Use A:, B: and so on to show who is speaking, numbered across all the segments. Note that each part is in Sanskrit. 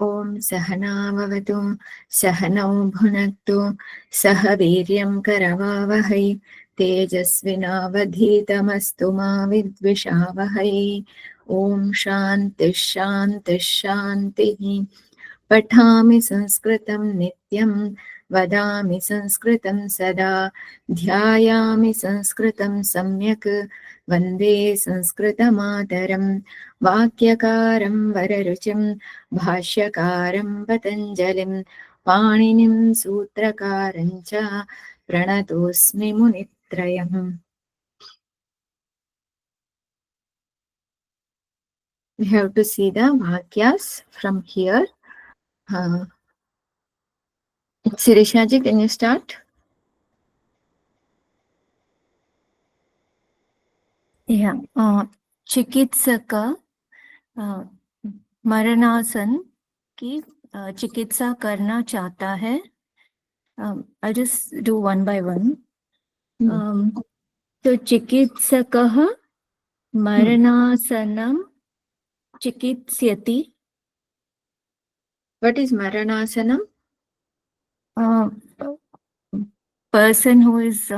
A: ॐ सहनाववतु सहनौ भुनक्तु सह वीर्यं करवावहै तेजस्विनावधीतमस्तु मा विद्विषावहै ॐ शान्तिः शान्तिः शान्तिः पठामि संस्कृतं नित्यं वदामि संस्कृतं सदा ध्यायामि संस्कृतं सम्यक् वन्दे संस्कृतमातरं वाक्यकारं वररुचिं भाष्यकारं पतञ्जलिं पाणिनिं सूत्रकारं च प्रणतोऽस्मि मुनित्रयम्. We have to see the Vakyas from here. Sirishaji, can you start?
B: Yeah. चिकित्सक मरणासन की चिकित्सा करना चाहता है. I'll just do one by one. तो चिकित्सकः मरणासनं चिकित्स्यति.
A: What is Maranasanam?
B: Person who is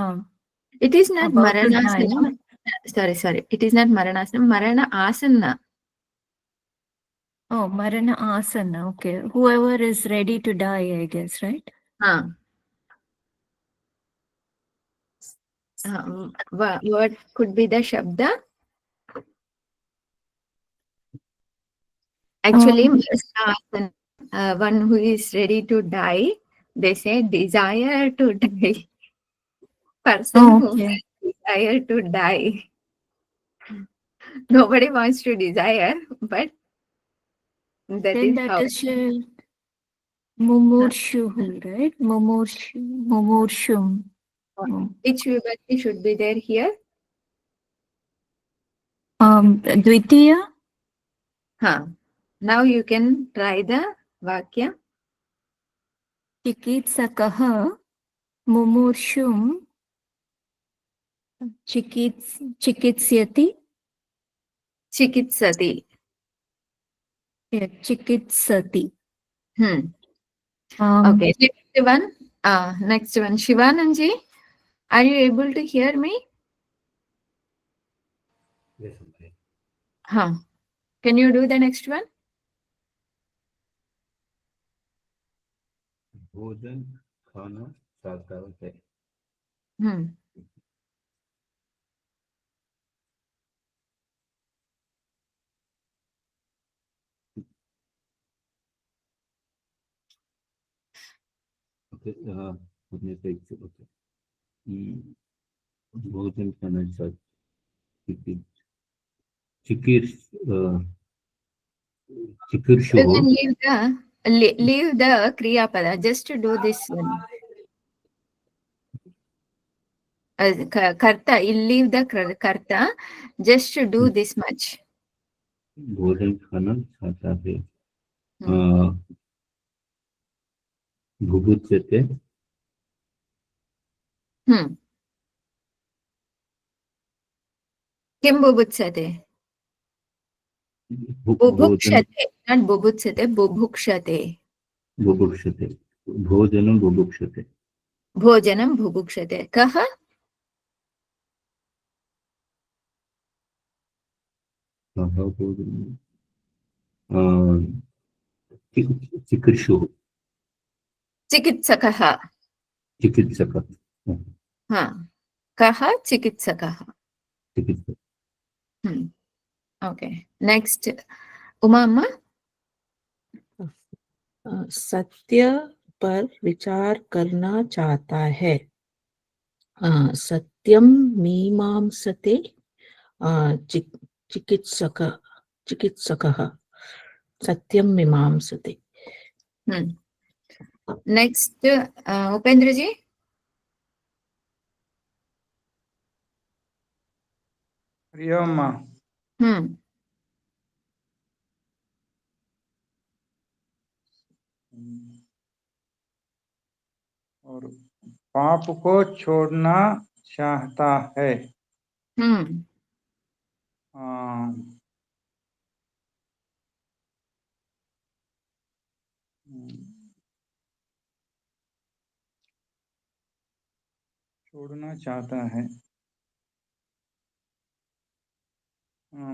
A: it is not
B: about to die.
A: Maranasanam. Sorry. It is not Maranasanam. Marana Asana.
B: Oh, Marana Asana. Okay. Whoever is ready to die, I guess, right?
A: What could be the Shabda? Actually, one who is ready to die, they say desire to die. Person who has desire to die. Nobody wants to desire, but that is
B: Mumurshu, right? Mumurshum.
A: Which vibhakti should be there here?
B: Dvitiya.
A: Now you can try the Vakya.
B: Chikitsakaha mumurshum chikitsyati.
A: Chikitsati.
B: Yeah, chikitsati.
A: Okay, next one. Shivananji, are you able to hear me?
C: Yes, okay.
A: Can you do the next one?
C: भोजन खाना चाहता है. Okay, भोजन खाना चाहता. चिकीर्षु.
A: You can leave the Kriya Pada just to do this one. Karta, you leave the Karta just to do this much.
C: भोजन खाना चाहता है. भुभुत्स्यते.
A: किं बुभुत्सते? बुभुक्षते, not बुभुत्सते, बुभुक्षते.
C: बुभुक्षते. भोजनं बुभुक्षते.
A: भोजनं बुभुक्षते. कः?
C: चिकीर्षुः.
A: चिकित्सकः.
C: चिकित्सकः.
A: कः? चिकित्सकः.
C: चिकित्सकः.
A: Okay. Next, उमा अम्मा.
D: सत्य पर विचार करना चाहता है. सत्यम मीमांसते चिकित्सकः. सत्यम मीमांसते.
A: Next, उपेंद्र जी.
E: प्रियम्मा. और पाप को छोड़ना चाहता है. छोड़ना चाहता है।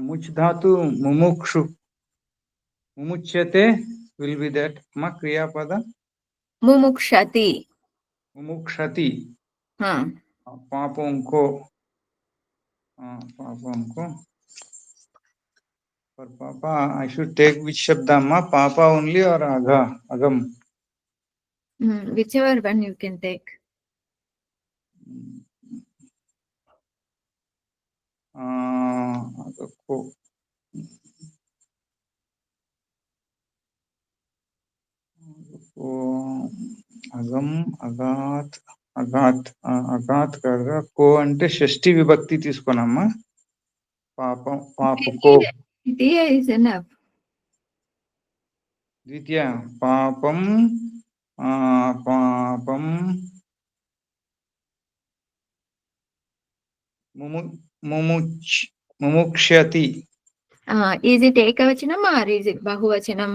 E: मुच धातु मुमुक्षु, मुमुच्यते will be that ma क्रियापद
A: मुमुक्षति।
E: मुमुक्षति,
A: हाँ,
E: पापों को, पापों को, for papa I should take which shabda ma, papa only or agha, agam?
A: whichever one you can take.
E: को, అగం, అగాత్, అగాత్ కదా, కో అంటే షష్ఠి విభక్తి తీసుకున్నామా, పాపం, పాపకో,
A: Diya is enough.
E: ద్వితీయ పాపం, పాపం, ముముక్ష్యతి.
A: Is it ekavachanam or is it bahuvachanam?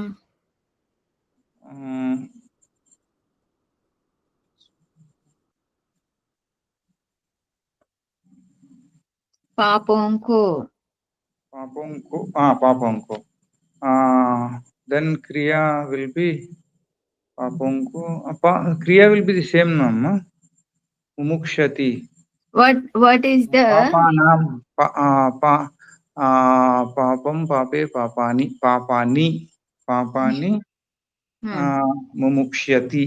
A: पापों को,
E: పాపం కో, పాపం కో. Then kriya will be పాపం కో, kriya will be the same no amma, mumukshati.
A: what is the
E: పాపానాం, పాపం, పాపే, పాపాని, పాపాని, పాపాని, ముముక్ష్యతి.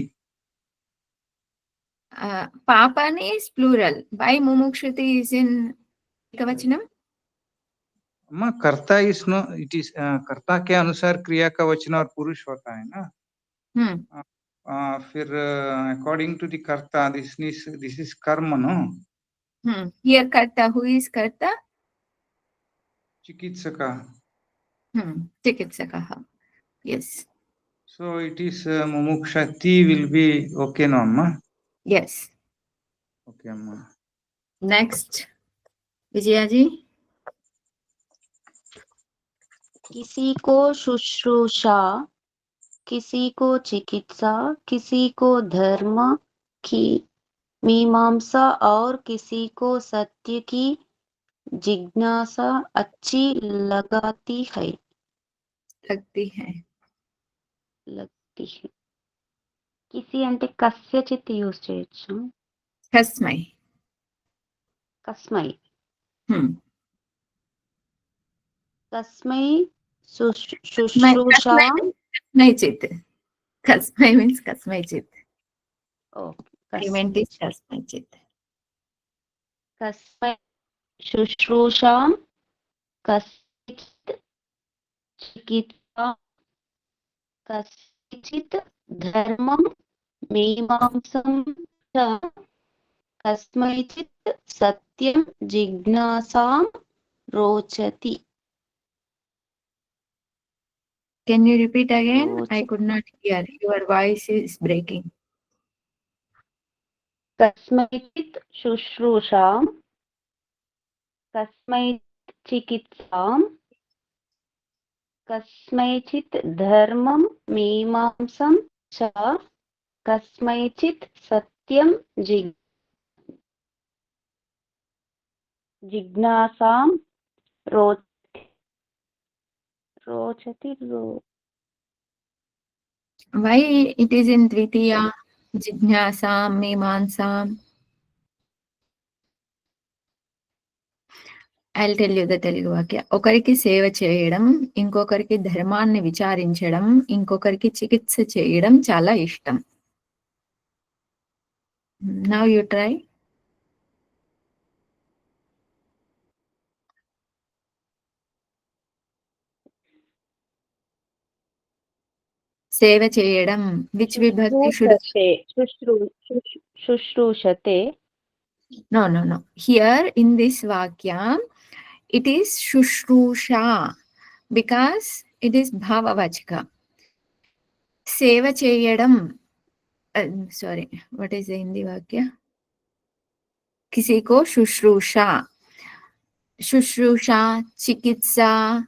A: papani is plural. Why mumukshati is in ekavachanam?
E: अम्मा कर्ता इज नो, इट इज कर्ता के अनुसार क्रिया का वचन और पुरुष होता है ना। फिर अकॉर्डिंग टू द कर्ता दिस इज कर्म नो।
A: Here karta, who is karta?
E: चिकित्सका।
A: चिकित्सकः, yes.
E: So it is mumukshati will be okay no amma?
A: Yes.
E: Okay amma.
A: Next, विजया जी।
F: किसी को शुश्रूषा, किसी को चिकित्सा, किसी को धर्म की मीमांसा और किसी को सत्य की जिज्ञासा अच्छी लगती है।
A: लगती है।
F: किसी అంటే కస్యచిత్ యూస్ చేయొచ్చు।
A: కస్మై।
F: కస్మై। కస్మై శుశ్రూషా।
A: కస్మైచిత్। కస్మై means కస్మైచిత్।
F: I
A: meant is కస్మైచిత్।
F: కస్మై శుశ్రూషా, కస్యచిత్ చికిత్సా, कस्यचित् धर्मं मीमांसां च, कस्मैचित् सत्यं जिज्ञासां रोचति।
A: Can you repeat again? I could not hear. Your voice is breaking.
F: कस्मैचित् शुश्रूषां, कस्मैचित् चिकित्सां, कस्मैचित् धर्मं मीमांसां च, कस्मैचित् सत्यं जिज्ञासां रोचति।
A: Why it is in Tritiya? Jignasam, Mimamsam. I'll tell you the Telugu vakya. ఒకరికి సేవ చేయడం, ఇంకొకరికి ధర్మాన్ని విచారించడం, ఇంకొకరికి చికిత్స చేయడం చాలా ఇష్టం. Now you try. సేవ చేయడం, which vibhakti should?
F: శుశ్రూషతే.
A: No. Here in this vakya, it is shushrusha because it is bhavavachaka. Seva cheyadam. Sorry, what is the Hindi vakya? Kisi ko shushrusha. Shushrusha, chikitsa.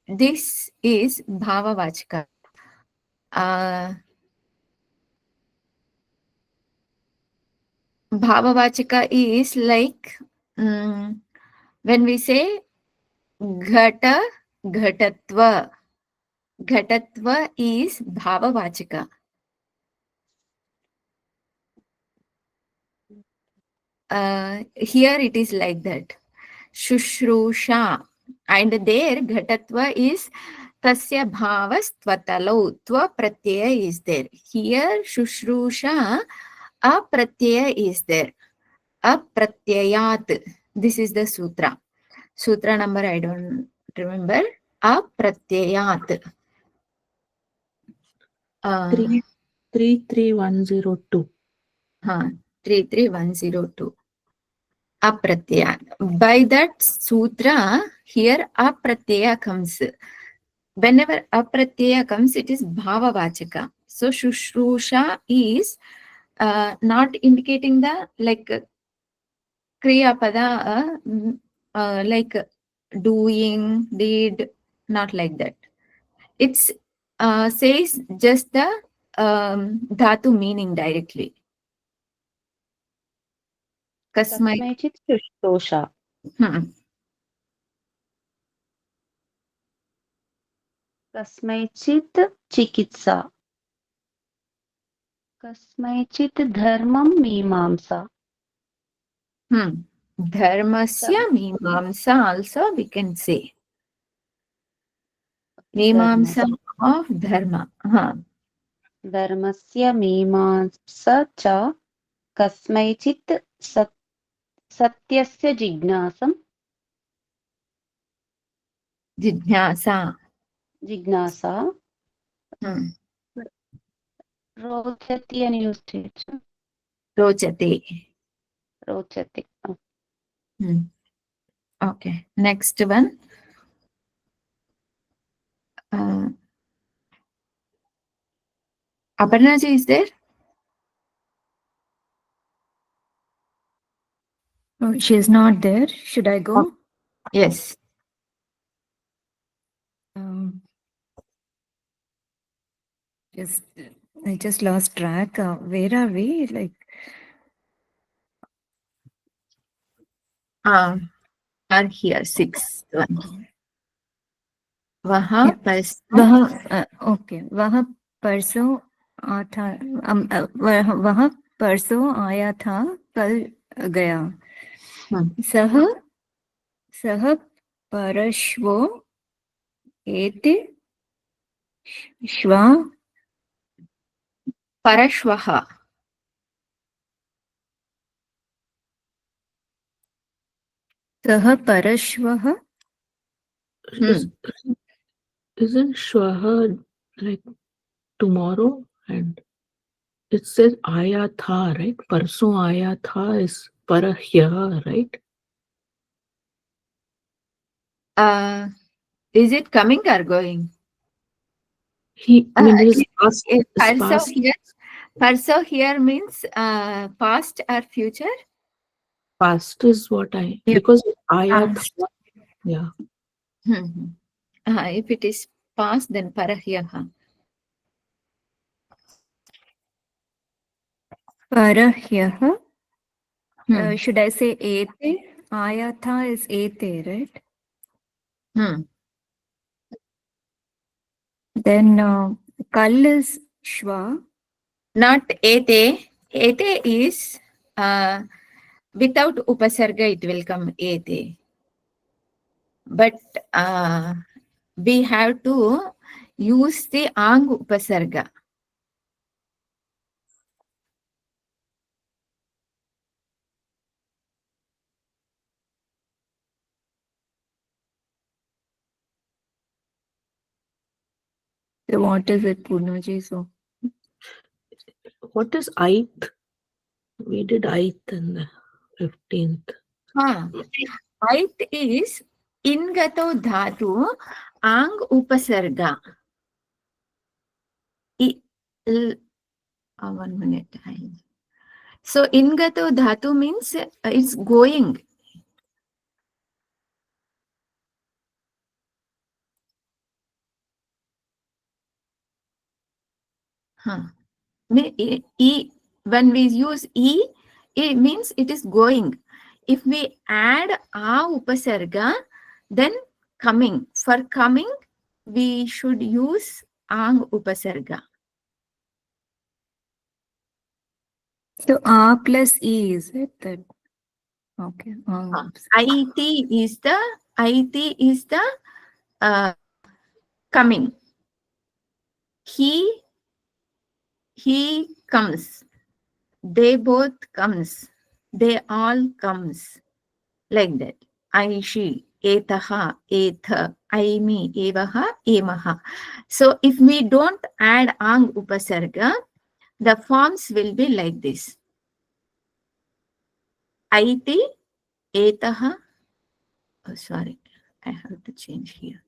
A: This is bhavavachaka. Bhavavachaka is like when we say ghata, ghatatva. Ghatatva is Bhavavachaka. Here it is like that. Shushrusha. And there Ghatatva is Tasya Bhavas Tvatalo. Tva Pratyaya is there. Here Shushrusha Apratyaya is there. Apratyayat. This is the sutra. Sutra number I don't remember. Apratyayat.
D: 33102.
A: 33102. Apratyaya. By that sutra, here apratyaya comes. Whenever apratyaya comes, it is bhavavachaka. So shushrusha is not indicating the like kriya pada, like doing, did, not like that. It's says just the dhatu meaning directly. Kasmai.
F: कस्मैचित् शुश्रूषा कस्मैचित् चिकित्सा कस्मैचित् धर्मं मीमांसा
A: Dharmasya mimamsa also we can say. Mimamsa of dharma.
F: धर्मस्य मीमांसा च कस्मैचित् सत्यस्य जिज्ञासं
A: Jijnasa.
F: जिज्ञासा रोचति and used it.
A: Rochate.
F: रोचते.
A: Okay. Next one. Aparna ji is there?
B: Oh, she is not there. Should I go?
A: Yes.
B: I just lost track. Where are we? Like,
A: Are here 6th one. Vaha
B: okay. वह परसों आया था कल गया. सह परश्वो एति श्वा
A: Parashvaha.
B: सह परश्वः.
D: Isn't Shwaha like tomorrow? And it says Aya Tha, right? Parso Aya Tha is Parahya, right?
A: Is it coming or going?
D: It is past.
A: Parso here means past or future?
D: Past is what because Aya Tha, yeah.
A: If it is past, then Parahyaha.
B: Parahyaha. Should I say ete? Ayatha is ete, right? Then kal is shwa.
A: Not ete. Ete is without upasarga it will come ete. But we have to use the ang upasarga.
B: So what is it, Purnaji? So
D: What is Aith? We did Aith in the 15th.
A: Aith is ingato dhatu ang upasarga. 1 minute. So ingato dhatu means it's going. When we use e, it means it is going. If we add a upasarga, then coming. For coming, we should use ang upasarga.
B: So A plus E, is it that? Okay.
A: IT is the coming. He comes. They both comes. They all comes. Like that. I, she, etaha, etha, aimi, evaha, emaha. So if we don't add ang upasarga, the forms will be like this. Aiti, etaha. Oh, sorry, I have to change here.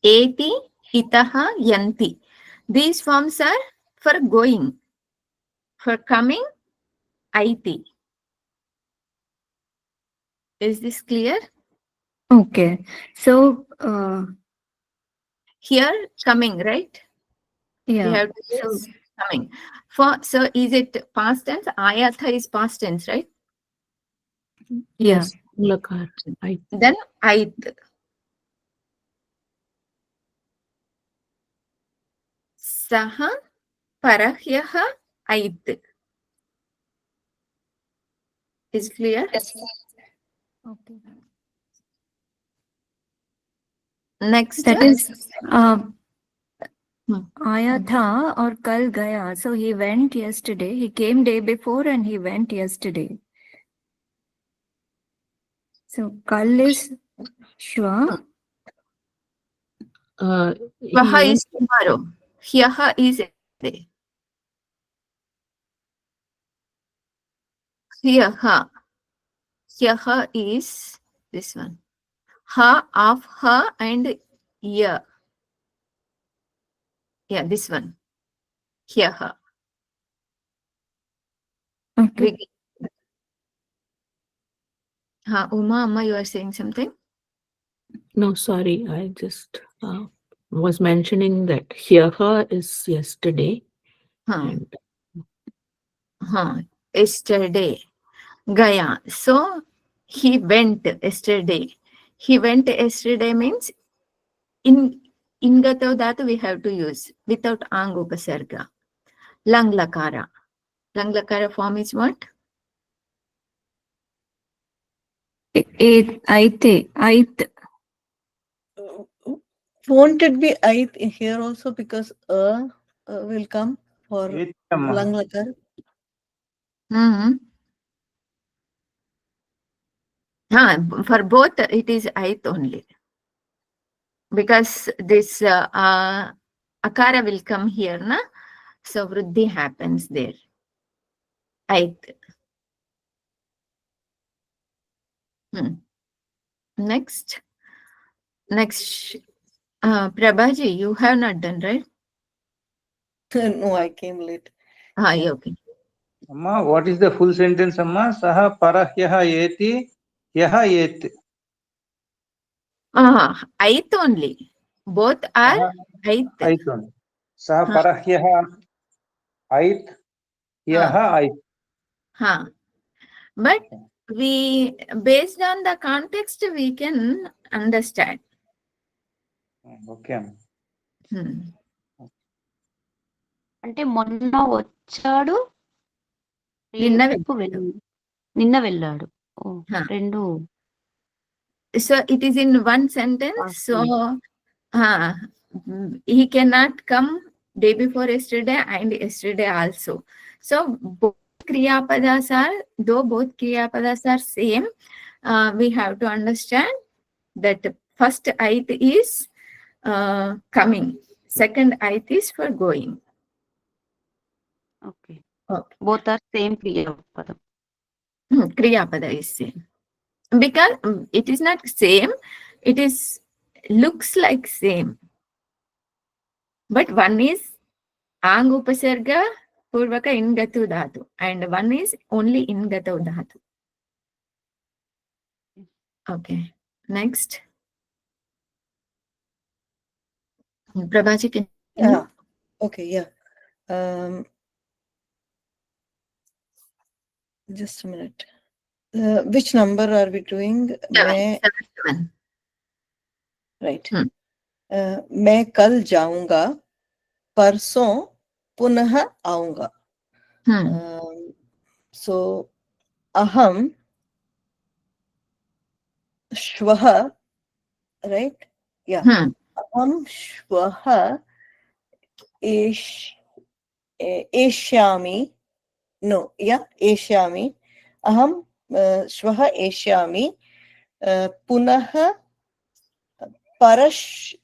A: Eti, itaha, yanti. These forms are for going. For coming, aiti. Is this clear?
B: Okay. So,
A: Here, coming, right? We
B: yeah.
A: have to use coming. So is it past tense? Ayatha is past tense, right?
D: Yes. Lakar.
A: Then ait. Saha parahyaha ait. Is clear?
B: Okay.
A: Next.
B: That is
A: Hmm.
B: Aya tha or kal gaya. So he went yesterday. He came day before and he went yesterday. So kal is shwa.
A: Vaha is tomorrow. Hyaha is yesterday. Hyaha. Hyaha is this one. Ha of ha and ya. Yeah, this one. Hyaha.
B: Okay.
A: Uma, Amma, you are saying something?
D: No, sorry. I just was mentioning that Hyaha is yesterday. And
A: Yesterday. Gaya. So he went yesterday. He went yesterday means in Gatav dhatu we have to use without ang upasarga. Lang lakara. Lang lakara form is what?
B: Ait.
G: Won't it be ait here also because will come for lang lakar?
A: For both it is ait only. Because this akara will come here, na? So vriddhi happens there. Ait. Next. Prabhaji, you have not done, right?
G: No, I came late.
A: Okay.
E: Amma, what is the full sentence, Amma? Saha parahyaha eti, yaha et.
A: Ait only. Both are ait.
E: Ait only. Saha parahyaha ait, yaha ait.
A: But we, based on the context, we can understand.
E: Okay.
F: అంటే మొన్న వచ్చాడు
A: నిన్న
F: రేపు నిన్న వెళ్ళాడు రెండు.
A: So it is in one sentence. So he cannot come day before yesterday and yesterday also. So both kriya padas are, though both kriya padas are same, we have to understand that first ait is coming, second ait is for going.
F: Okay. Both are same kriya padam.
A: Kriya pada is same. Because it is not same, it is looks like same. But one is ang upasarga purvaka in gatu dhatu and one is only in gatu dhatu. Okay. Next. Prabhaji, can you?
G: Yeah. Okay. Yeah. Just a minute. Which number are we doing? मैं
A: 7.
G: right.
A: Hmm.
G: मैं कल जाऊंगा, परसों पुनः आऊंगा. So अहम श्वः, right? Yeah. अहम श्वः एष्यामि. No, yeah, एष्यामि. अहम श्वः एष्यामि. पुनः परश,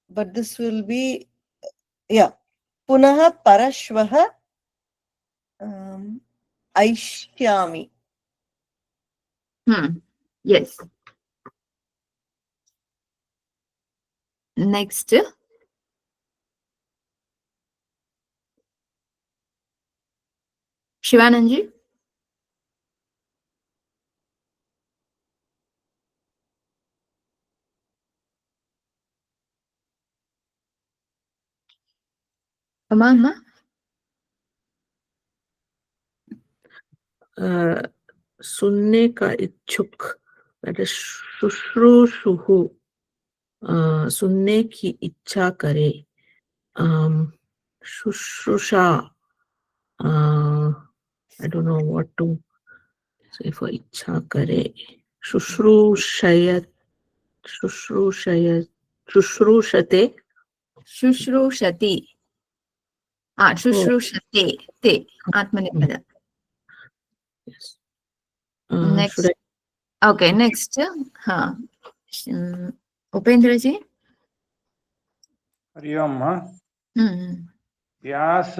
G: but this will be, yeah, पुनः परश्वः ऐष्यामि.
A: Yes. Next. Shivananji. Mama.
D: सुनने का इच्छुक, that is शुश्रूषुहु, सुनने की इच्छा करे. शुश्रूषा, I don't know what to say for इच्छा करे. शुश्रूषयत, शुश्रूषयत, शुश्रूषते,
A: शुश्रूषति. शुश्रूषते. ते. आत्मनेपद.
D: Yes.
A: Next.
D: Should I?
A: Okay, next. Upendra ji.
E: Hari ओम माँ. प्यास,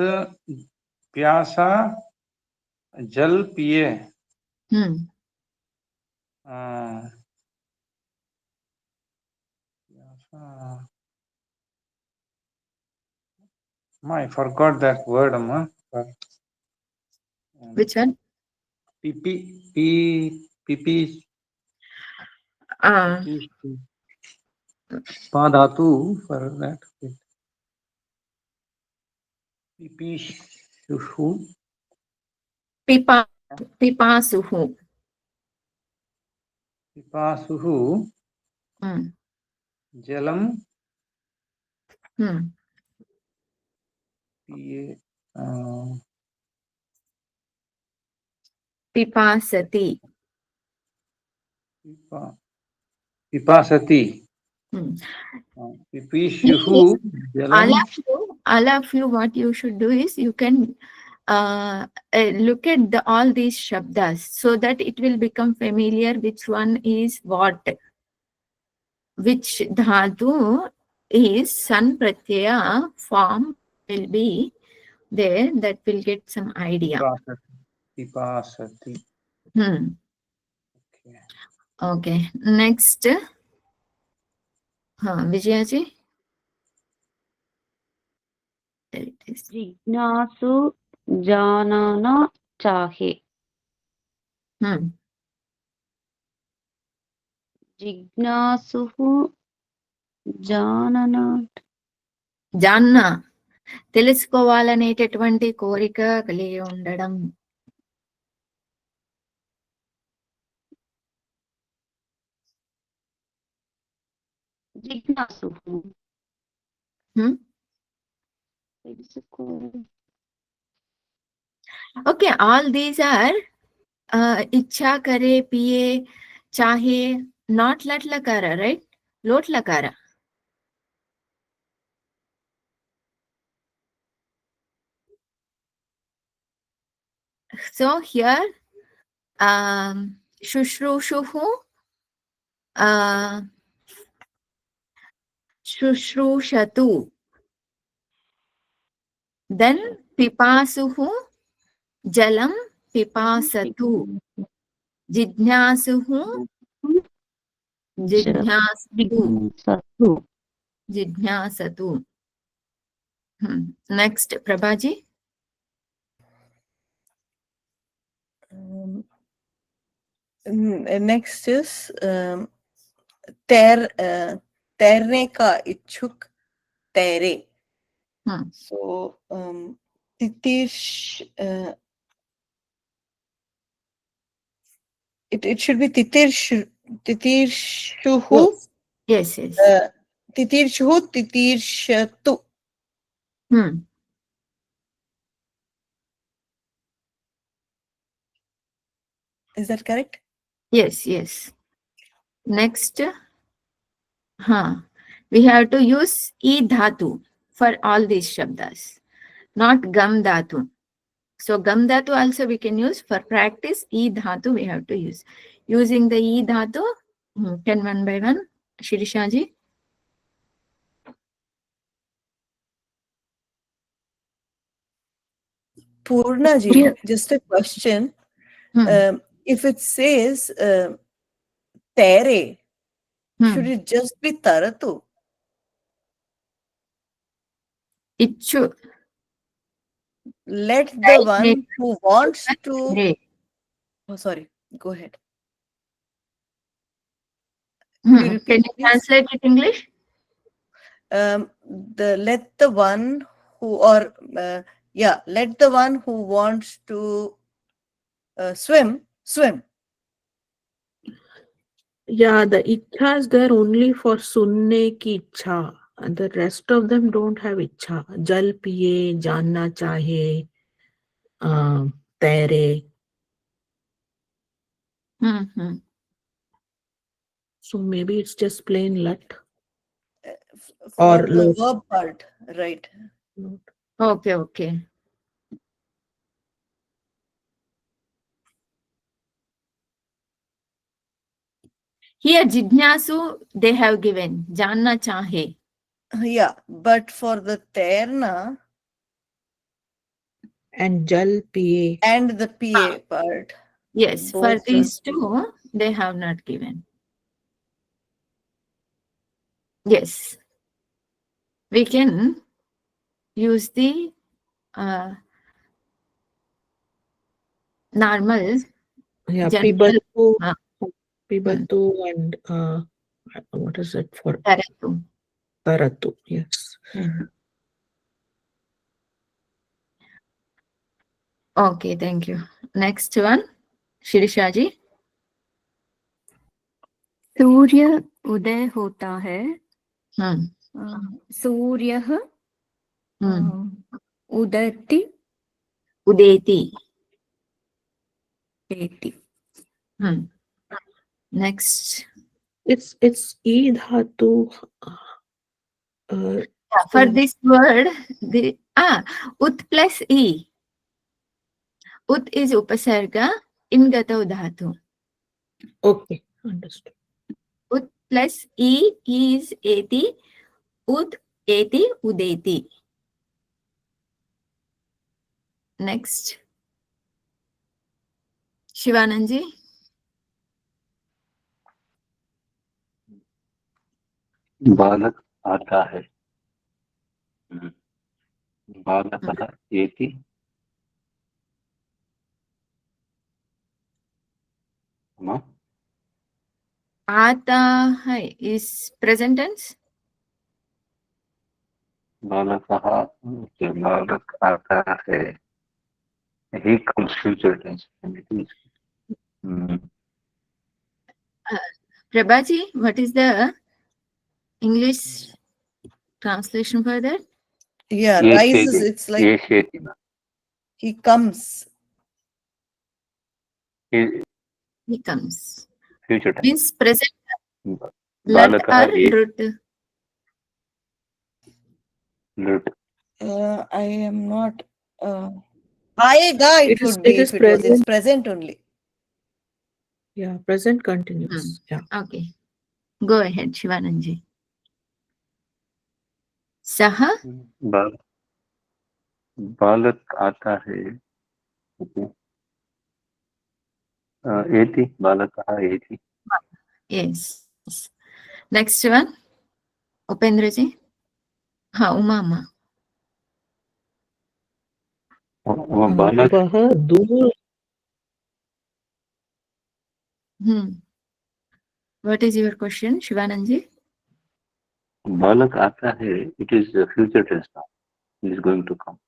E: प्यासा जल पिए. I forgot that word, ma.
A: Which one?
E: Pipi. Padhatu for that. Pipisuhu.
A: Pipasuhu.
E: Pipasuhu. Jalam.
A: Pipasati.
E: Pipasati. Pipishuhu.
A: All of you, what you should do is you can look at all these shabdas so that it will become familiar which one is what. Which dhatu is san pratyaya form will be there, that will get some idea.
E: Pipasati.
A: Okay. Next. Vijaya ji.
F: जिज्ञासु जानना चाहे. जिज्ञासुः
A: జాన్న, తెలుసుకోవాలనేటటువంటి కోరిక కలిగి ఉండడం.
F: जिज्ञासुः.
A: Okay, all these are इच्छा करे, पिए, चाहे, not lat lakara, right? Lot lakara. So here, shushrushuhu, shushrushatu. Then pipasuhu, jalam pipasatu. Jijnasuhu, jijnasatu. Next, Prabhaji.
G: Next is तैरने का इच्छुक तैरे. So तितीर्ष, it should be titirsh, titirshhu.
A: Yes, yes.
G: Titirshhu, titirshatu. Is that correct?
A: Yes, yes. Next, we have to use e dhatu for all these shabdas, not gam dhatu. So gam dhatu also we can use for practice. E dhatu we have to use. Using the e dhatu, can one by one, Shirisha ji.
G: Purna ji, just a question. If it says tere, should it just be taratu?
A: Ichu.
G: Let the one who wants to. Oh, sorry. Go ahead.
A: Can you translate it English?
G: Let the one who, or let the one who wants to swim.
D: Yeah, the ichha is there only for sunne ki ichha, and the rest of them don't have ichha. Jal piye, janna chahe, taire. So maybe it's just plain let.
G: For
D: Or
G: the
D: lot.
G: verb part, right?
A: Okay. Here jidnyasu they have given janna chahe.
G: Yeah, but for the terna
D: And jal piye.
G: and the PA part.
A: Yes, for these two they have not given. Yes, we can use the normal.
D: Yeah,
A: general,
D: pibatu and what is it for?
A: Taratu.
D: Taratu, yes.
A: Okay, thank you. Next one, Shirisha ji.
B: सूर्य उदय होता है. सूर्यः उदति.
A: Udeti. Next.
D: It's e dhatu.
A: For this word, the ut plus e. Ut is upasarga in gata dhatu.
D: Okay, understood.
A: Ut plus e is eti. Ud eti udeti. Next. Shivanand ji.
C: बालक आता है. बालकः एति.
A: Ata hai is present tense.
C: बालकः बालक आता है. He comes future tense.
A: Prabhaji, what is the English translation for that?
G: Yeah, rises. It's like he comes.
C: He
A: comes.
C: Future tense.
A: Means present. Lut or lut?
C: Lut.
G: I am not. Aayega it would be if it was. It's present only.
D: Yeah, present continuous. Yeah.
A: Okay. Go ahead, Shivanand ji. Saha?
C: बालक आता है. एति. बालकः एति.
A: Yes. Next one. Upendra ji. Uma.
C: बालक
D: वह दूर
A: What is your question, Shivanand ji?
C: बालक आता है, it is the future tense now. It is going to come.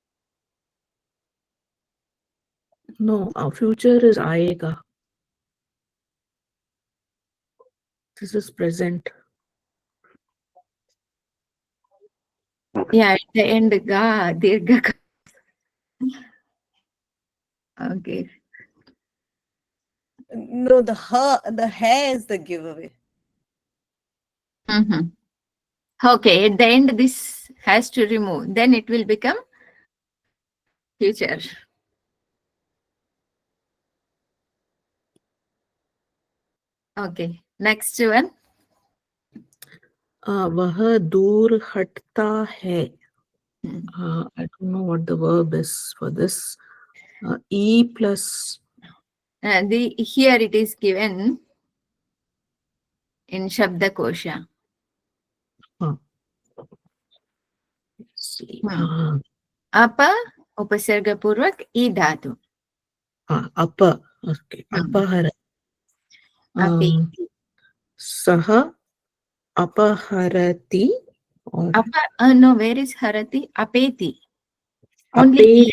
D: No, our future is aayega. This is present.
A: Yeah, at the end, ga, dirgha. Okay.
G: No, the ha is the giveaway.
A: Mm-hmm. Okay, at the end, this has to remove. Then it will become future. Okay, next one.
D: वह दूर हटता है.
A: Hmm.
D: I don't know what the verb is for this. E plus.
A: Here it is given in Shabda Kosha.
D: See.
A: Apa upasarga purvak e dhatu.
D: Apa. Okay. Apahara.
A: Api.
D: Saha apaharati. Or
A: Apa, no, where is harati? Apeti. Only
D: ape.
A: e.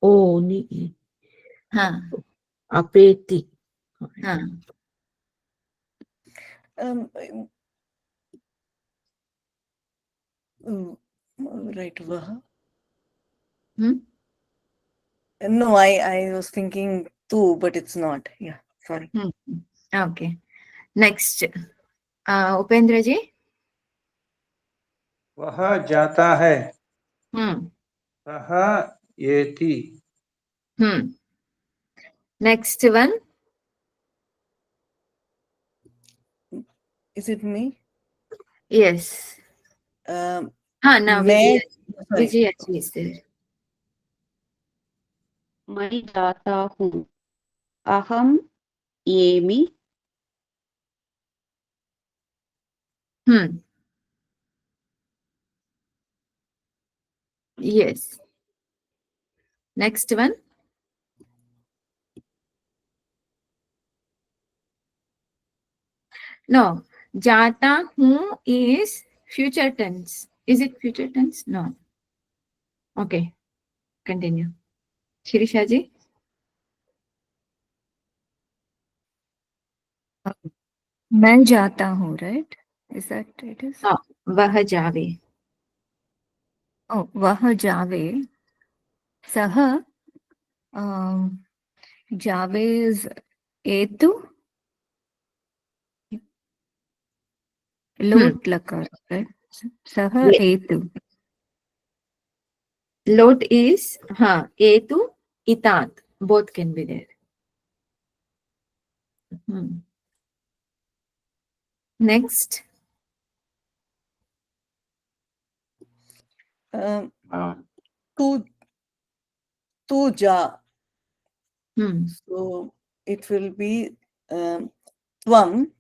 D: Oh, only E.
A: Huh.
D: Apeti.
A: Huh.
G: Right, Vaha.
A: Hmm?
G: No, I was thinking tu, but it's not. Yeah, sorry.
A: Okay. Next. Upendra ji.
E: वह जाता है, सः येति.
A: Next one.
G: Is it me?
A: Yes.
G: Now
A: Now
G: sorry.
A: Vijaya ji is there.
F: मैं जाता हूँ. अहं येमि.
A: Yes. Next one. No. Jata hu is future tense. Is it future tense? No. Okay. Continue. Shirisha ji.
B: मैं जाता हूँ, right? Is that it is?
A: No. Vah jave.
B: Oh, वह जावे. सह जावे is एतु. Lot lakar, right? Sah
A: Yes.
B: etu.
A: Lot is etu, itat. Both can be there. Next.
G: Tu ja.
A: So
G: it will be tvam.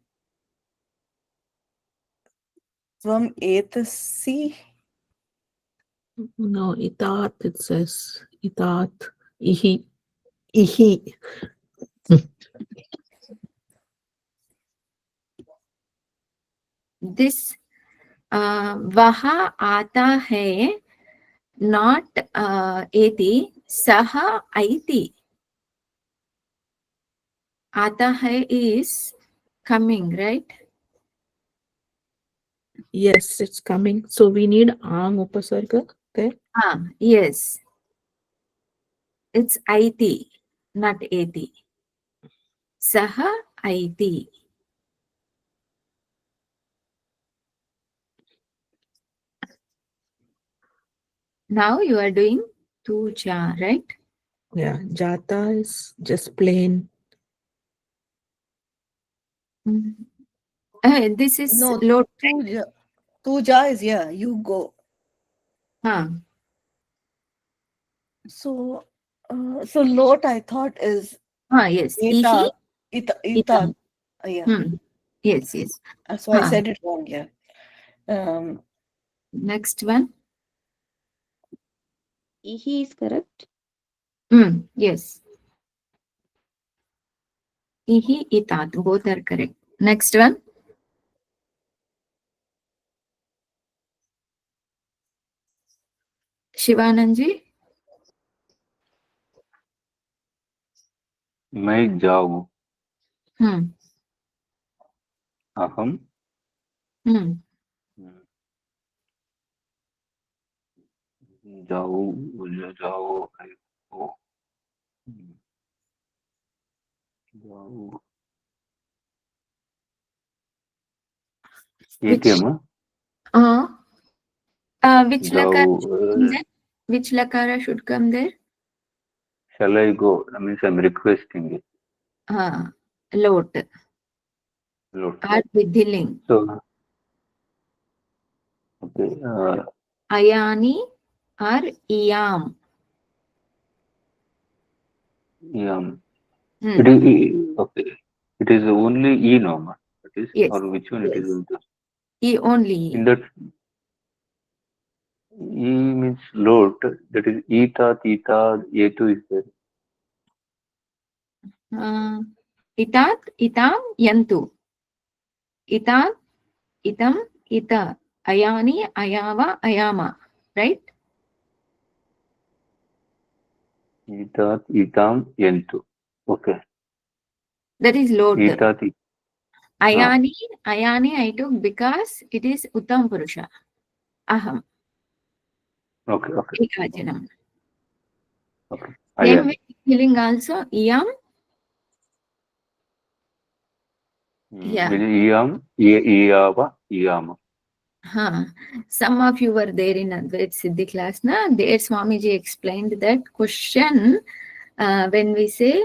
G: Tvam etasi.
D: No, itat, it says. Itat. Ihi. Ihi.
A: This vaha aata hai, not eti, saha aiti. Aata hai is coming, right?
D: Yes, it's coming. So we need ang upasarga there.
A: Yes. It's aiti, not eti. Saha aiti. Now you are doing tu ja, right?
D: Yeah, jata is just plain.
A: This is
G: No,
A: lot.
G: tu ja is yeah, you go. So lot I thought is
A: Yes.
G: ita.
A: Ihi.
G: Ita. Yeah.
A: Yes, yes.
G: So I said it wrong, yeah.
A: Next one.
F: Ihi is correct.
A: Yes. ihi, itat. Both are correct. Next one. Shivananji.
C: मैं जाऊँ,
A: Hmm.
C: अहम
A: Hmm.
C: जाऊँ, जाओ, जाओ,
A: Which
C: ATM,
A: which lakara
C: जाओ,
A: should come there? Which lakara should come there?
C: shall I go? That means I'm requesting it.
A: Lot.
C: Lord.
A: Or vidhiling.
C: So, okay,
A: Ayani or iyam.
C: yeah,
A: Hmm.
C: it is, okay, it is only E normal, that is,
A: Yes.
C: or which one it is
A: Yes.
C: going to?
A: E only.
C: In that, E means Lord, that is Eta, Theta, A2 is there.
A: Itat, itam, yantu. Itat, itam, ita. Ayani, ayava, ayama. Right?
C: Eta, Etam, Yentu. Okay.
A: That is lot.
C: Eta, Theta.
A: Ayani, ayani I took because it is uttam purusha. Aham.
C: Okay, okay.
A: Ekajanam.
C: Okay.
A: Same
C: Ayan.
A: with killing also. Iyam. Yeah.
C: Iyam, Iyava, Iyama.
A: Some of you were there in Advait Siddhi class. There Swamiji explained that question when we say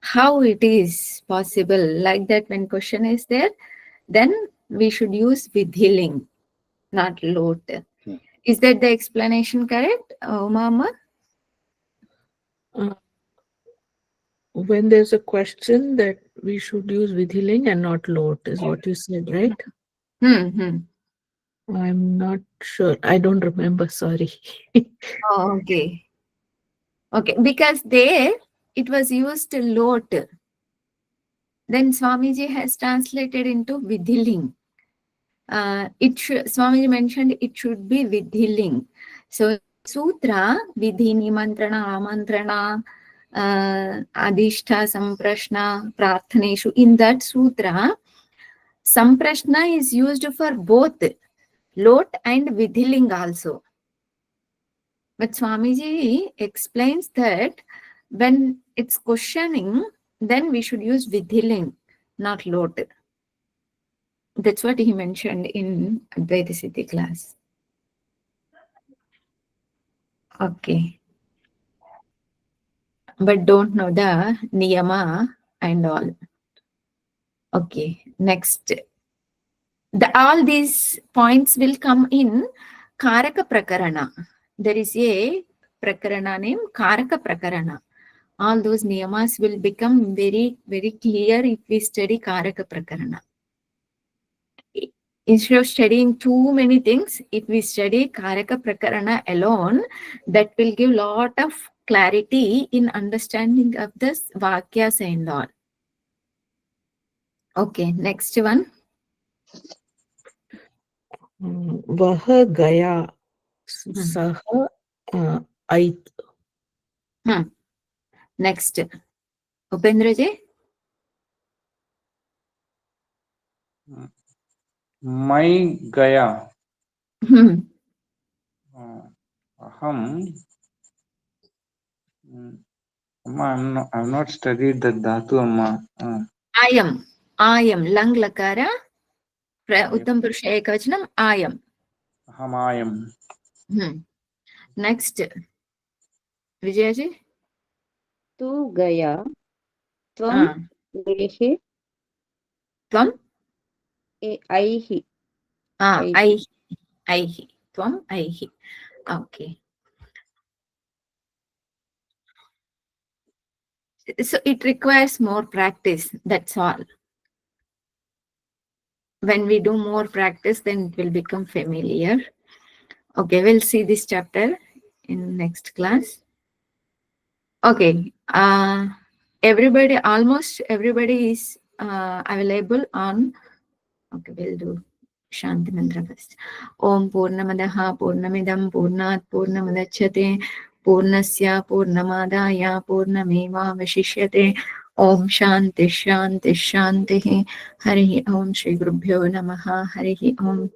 A: how it is possible, like that when question is there, then we should use vidhiling, not lot. Is that the explanation correct, Mama?
D: When there's a question that we should use vidhiling and not lot is what you said, right? I'm not sure. I don't remember. Sorry.
A: Oh, okay. Okay, because there it was used lot. Then Swamiji has translated into vidhiling. Swamiji mentioned it should be vidhiling. So sutra vidhi nimantrana amantrana adishta samprashna prarthaneshu. In that sutra, samprashna is used for both lot and vidhiling also. But Swamiji explains that when it's questioning, then we should use vidhiling, not lot. That's what he mentioned in Advaita Siddhi class. Okay. But don't know the niyama and all. Okay. Next. All these points will come in Karaka Prakarana. There is a Prakarana named Karaka Prakarana. All those niyamas will become very, very clear if we study Karaka Prakarana. Instead of studying too many things, if we study Karaka Prakarana alone, that will give lot of clarity in understanding of this Vakyas and all. Okay, next one.
D: Vaha gaya saha ait.
A: Next. Upendra ji.
E: My Gaya. Aham. Amma, I've not studied the dhatu, Amma.
A: Ayam. Lang lakara. Uttam Purusha Ekavachanam. Ayam.
E: Ahamayam.
A: Next. Vijaya ji.
F: Tu gaya. Tvam gehe.
A: Tvam.
F: Aihi.
A: Aihi. Tvam aihi. Okay. So it requires more practice. That's all. When we do more practice, then it will become familiar. Okay, we'll see this chapter in next class. Okay. everybody, almost everybody is available on. Okay, we'll do Shanti Mantra first. Om Purnamadaha Purnamidam Purnat Purnamudachyate Purnasya Purnamadaya Purnameva Vashishyate. Om Shanti Shanti Shanti. Harihi Om Shri Gurubhyo Namaha. Harihi Om.